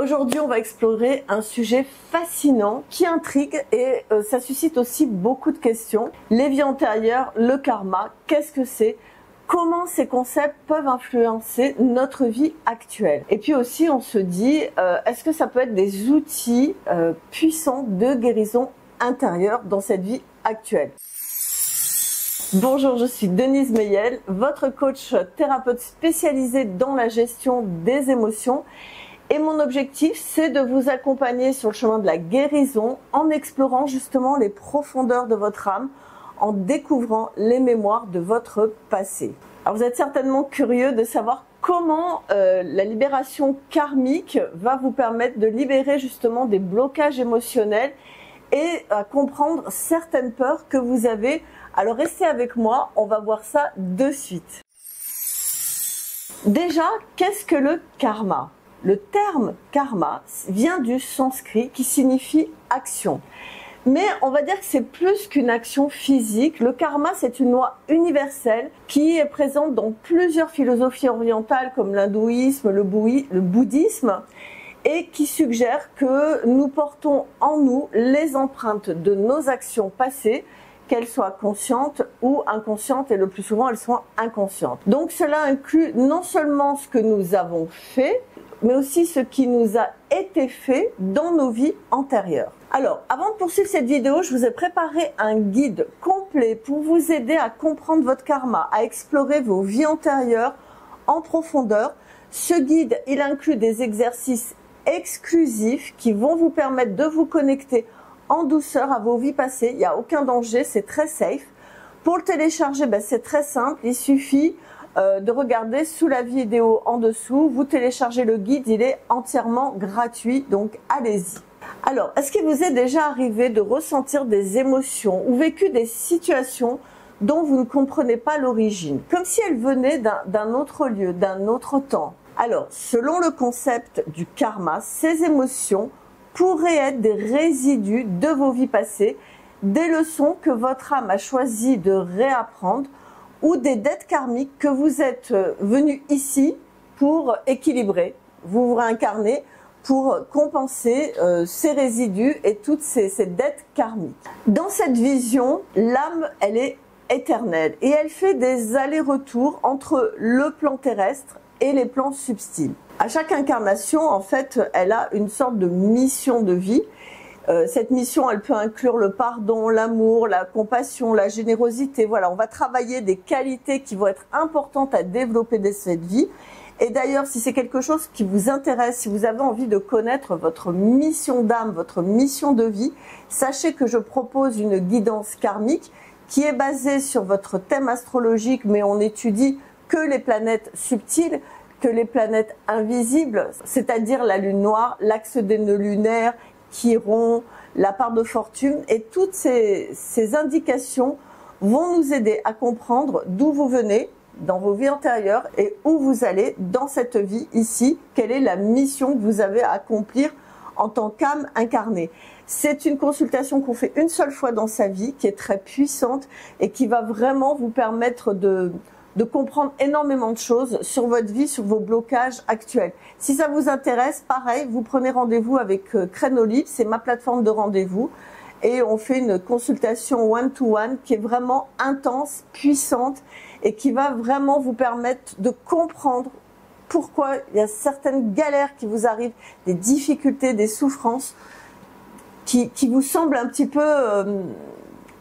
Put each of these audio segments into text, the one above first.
Aujourd'hui, on va explorer un sujet fascinant qui intrigue et ça suscite aussi beaucoup de questions. Les vies antérieures, le karma, qu'est-ce que c'est? Comment ces concepts peuvent influencer notre vie actuelle? Et puis aussi, on se dit, est-ce que ça peut être des outils puissants de guérison intérieure dans cette vie actuelle? Bonjour, je suis Denise Meyel, votre coach thérapeute spécialisée dans la gestion des émotions. Et mon objectif, c'est de vous accompagner sur le chemin de la guérison en explorant justement les profondeurs de votre âme, en découvrant les mémoires de votre passé. Alors vous êtes certainement curieux de savoir comment la libération karmique va vous permettre de libérer justement des blocages émotionnels et à comprendre certaines peurs que vous avez. Alors restez avec moi, on va voir ça de suite. Déjà, qu'est-ce que le karma? Le terme karma vient du sanskrit qui signifie action. Mais on va dire que c'est plus qu'une action physique. Le karma, c'est une loi universelle qui est présente dans plusieurs philosophies orientales comme l'hindouisme, le bouddhisme, et qui suggère que nous portons en nous les empreintes de nos actions passées, qu'elles soient conscientes ou inconscientes, et le plus souvent elles sont inconscientes. Donc cela inclut non seulement ce que nous avons fait, mais aussi ce qui nous a été fait dans nos vies antérieures. Alors, avant de poursuivre cette vidéo, je vous ai préparé un guide complet pour vous aider à comprendre votre karma, à explorer vos vies antérieures en profondeur. Ce guide, il inclut des exercices exclusifs qui vont vous permettre de vous connecter en douceur à vos vies passées. Il n'y a aucun danger, c'est très safe. Pour le télécharger, c'est très simple, il suffit de regarder sous la vidéo en dessous. Vous téléchargez le guide, il est entièrement gratuit, donc allez-y. Alors, est-ce qu'il vous est déjà arrivé de ressentir des émotions ou vécu des situations dont vous ne comprenez pas l'origine, comme si elles venaient d'un autre lieu, d'un autre temps? Alors, selon le concept du karma, ces émotions pourraient être des résidus de vos vies passées, des leçons que votre âme a choisi de réapprendre, ou des dettes karmiques que vous êtes venu ici pour équilibrer. Vous vous réincarnez pour compenser ces résidus et toutes ces dettes karmiques. Dans cette vision, l'âme, elle est éternelle et elle fait des allers-retours entre le plan terrestre et les plans subtils. À chaque incarnation, en fait, elle a une sorte de mission de vie. Cette mission, elle peut inclure le pardon, l'amour, la compassion, la générosité. Voilà, on va travailler des qualités qui vont être importantes à développer dans cette vie. Et d'ailleurs, si c'est quelque chose qui vous intéresse, si vous avez envie de connaître votre mission d'âme, votre mission de vie, sachez que je propose une guidance karmique qui est basée sur votre thème astrologique, mais on étudie que les planètes subtiles, que les planètes invisibles, c'est-à-dire la lune noire, l'axe des nœuds lunaires, Chiron, la part de fortune, et toutes ces indications vont nous aider à comprendre d'où vous venez dans vos vies antérieures et où vous allez dans cette vie ici, quelle est la mission que vous avez à accomplir en tant qu'âme incarnée. C'est une consultation qu'on fait une seule fois dans sa vie, qui est très puissante et qui va vraiment vous permettre de comprendre énormément de choses sur votre vie, sur vos blocages actuels. Si ça vous intéresse, pareil, vous prenez rendez-vous avec Créneau, c'est ma plateforme de rendez-vous, et on fait une consultation one-to-one qui est vraiment intense, puissante, et qui va vraiment vous permettre de comprendre pourquoi il y a certaines galères qui vous arrivent, des difficultés, des souffrances, qui vous semblent un petit peu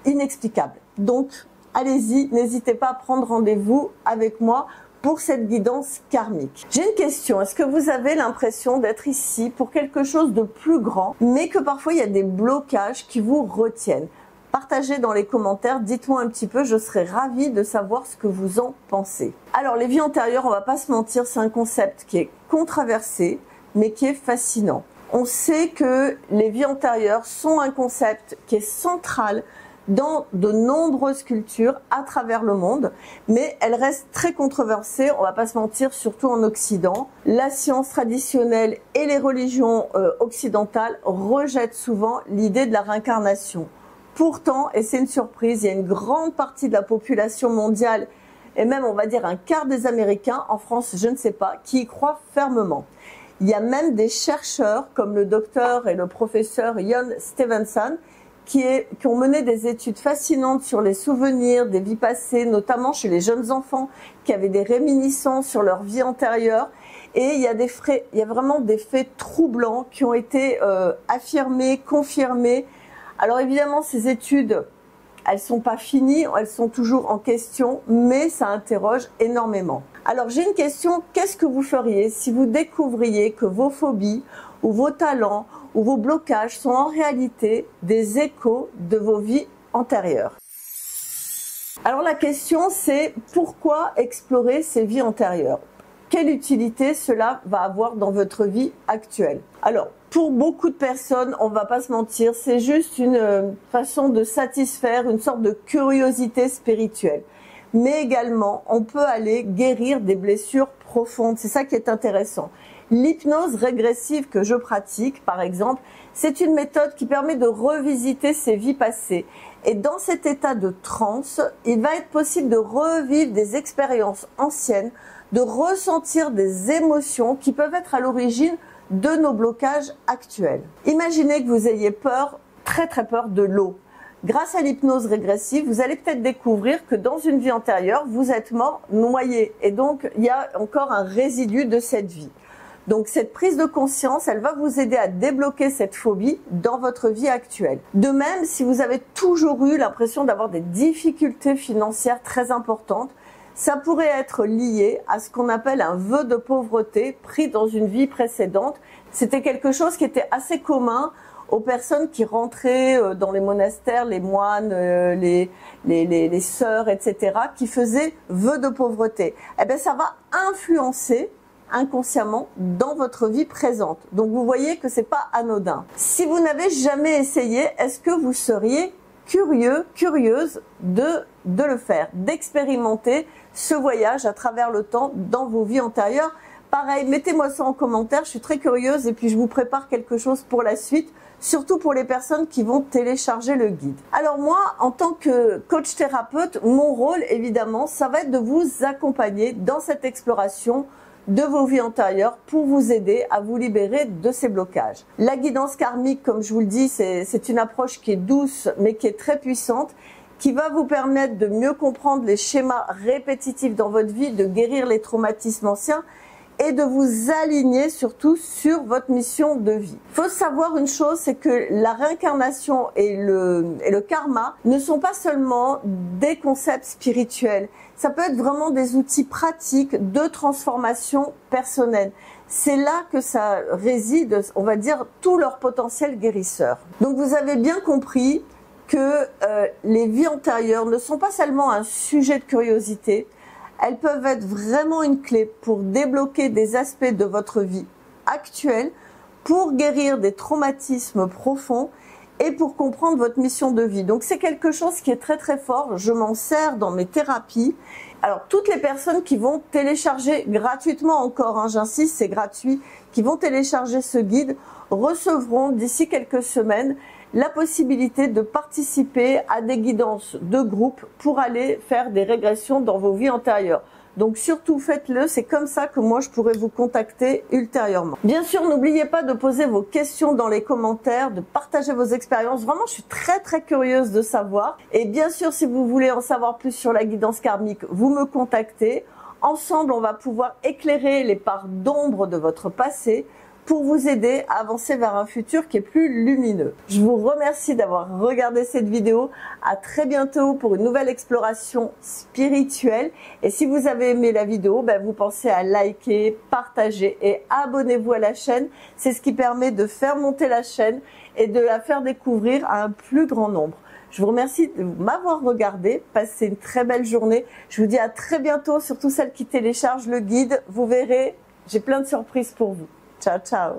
inexplicables. Donc, allez-y, n'hésitez pas à prendre rendez-vous avec moi pour cette guidance karmique. J'ai une question, est-ce que vous avez l'impression d'être ici pour quelque chose de plus grand, mais que parfois il y a des blocages qui vous retiennent? Partagez dans les commentaires, dites-moi un petit peu, je serais ravie de savoir ce que vous en pensez. Alors les vies antérieures, on va pas se mentir, c'est un concept qui est controversé, mais qui est fascinant. On sait que les vies antérieures sont un concept qui est central dans de nombreuses cultures à travers le monde, mais elle reste très controversée, on va pas se mentir, surtout en Occident. La science traditionnelle et les religions occidentales rejettent souvent l'idée de la réincarnation. Pourtant, et c'est une surprise, il y a une grande partie de la population mondiale, et même on va dire un quart des Américains, en France je ne sais pas, qui y croient fermement. Il y a même des chercheurs comme le docteur et le professeur Jon Stevenson qui ont mené des études fascinantes sur les souvenirs des vies passées, notamment chez les jeunes enfants qui avaient des réminiscences sur leur vie antérieure. Et il y a vraiment des faits troublants qui ont été affirmés, confirmés. Alors évidemment, ces études, elles sont pas finies, elles sont toujours en question, mais ça interroge énormément. Alors j'ai une question, qu'est-ce que vous feriez si vous découvriez que vos phobies ou vos talents ou vos blocages sont en réalité des échos de vos vies antérieures? Alors la question c'est pourquoi explorer ces vies antérieures? Quelle utilité cela va avoir dans votre vie actuelle? Alors, pour beaucoup de personnes, on va pas se mentir, c'est juste une façon de satisfaire une sorte de curiosité spirituelle. Mais également, on peut aller guérir des blessures profondes. C'est ça qui est intéressant. L'hypnose régressive que je pratique, par exemple, c'est une méthode qui permet de revisiter ses vies passées. Et dans cet état de transe, il va être possible de revivre des expériences anciennes, de ressentir des émotions qui peuvent être à l'origine de nos blocages actuels. Imaginez que vous ayez peur, très peur de l'eau. Grâce à l'hypnose régressive, vous allez peut-être découvrir que dans une vie antérieure, vous êtes mort noyé. Et donc, il y a encore un résidu de cette vie. Donc, cette prise de conscience, elle va vous aider à débloquer cette phobie dans votre vie actuelle. De même, si vous avez toujours eu l'impression d'avoir des difficultés financières très importantes, ça pourrait être lié à ce qu'on appelle un vœu de pauvreté pris dans une vie précédente. C'était quelque chose qui était assez commun aux personnes qui rentraient dans les monastères, les moines, les sœurs, etc., qui faisaient vœu de pauvreté. Eh bien, ça va influencer inconsciemment dans votre vie présente. Donc, vous voyez que c'est pas anodin. Si vous n'avez jamais essayé, est-ce que vous seriez curieuse de le faire, d'expérimenter ce voyage à travers le temps dans vos vies antérieures? Pareil, mettez-moi ça en commentaire, je suis très curieuse et puis je vous prépare quelque chose pour la suite, surtout pour les personnes qui vont télécharger le guide. Alors moi, en tant que coach thérapeute, mon rôle évidemment, ça va être de vous accompagner dans cette exploration de vos vies antérieures pour vous aider à vous libérer de ces blocages. La guidance karmique, comme je vous le dis, c'est une approche qui est douce mais qui est très puissante, qui va vous permettre de mieux comprendre les schémas répétitifs dans votre vie, de guérir les traumatismes anciens et de vous aligner surtout sur votre mission de vie. Il faut savoir une chose, c'est que la réincarnation et le karma ne sont pas seulement des concepts spirituels. Ça peut être vraiment des outils pratiques de transformation personnelle. C'est là que ça réside, on va dire, tout leur potentiel guérisseur. Donc vous avez bien compris que les vies antérieures ne sont pas seulement un sujet de curiosité, elles peuvent être vraiment une clé pour débloquer des aspects de votre vie actuelle, pour guérir des traumatismes profonds et pour comprendre votre mission de vie. Donc c'est quelque chose qui est très fort, je m'en sers dans mes thérapies. Alors toutes les personnes qui vont télécharger gratuitement encore, j'insiste, c'est gratuit, qui vont télécharger ce guide, recevront d'ici quelques semaines la possibilité de participer à des guidances de groupe pour aller faire des régressions dans vos vies antérieures. Donc surtout faites-le, c'est comme ça que moi je pourrai vous contacter ultérieurement. Bien sûr, n'oubliez pas de poser vos questions dans les commentaires, de partager vos expériences. Vraiment, je suis très curieuse de savoir. Et bien sûr, si vous voulez en savoir plus sur la guidance karmique, vous me contactez. Ensemble, on va pouvoir éclairer les parts d'ombre de votre passé pour vous aider à avancer vers un futur qui est plus lumineux. Je vous remercie d'avoir regardé cette vidéo. À très bientôt pour une nouvelle exploration spirituelle. Et si vous avez aimé la vidéo, vous pensez à liker, partager et abonnez-vous à la chaîne. C'est ce qui permet de faire monter la chaîne et de la faire découvrir à un plus grand nombre. Je vous remercie de m'avoir regardé. Passez une très belle journée. Je vous dis à très bientôt, surtout celles qui téléchargent le guide. Vous verrez, j'ai plein de surprises pour vous. Ciao, ciao.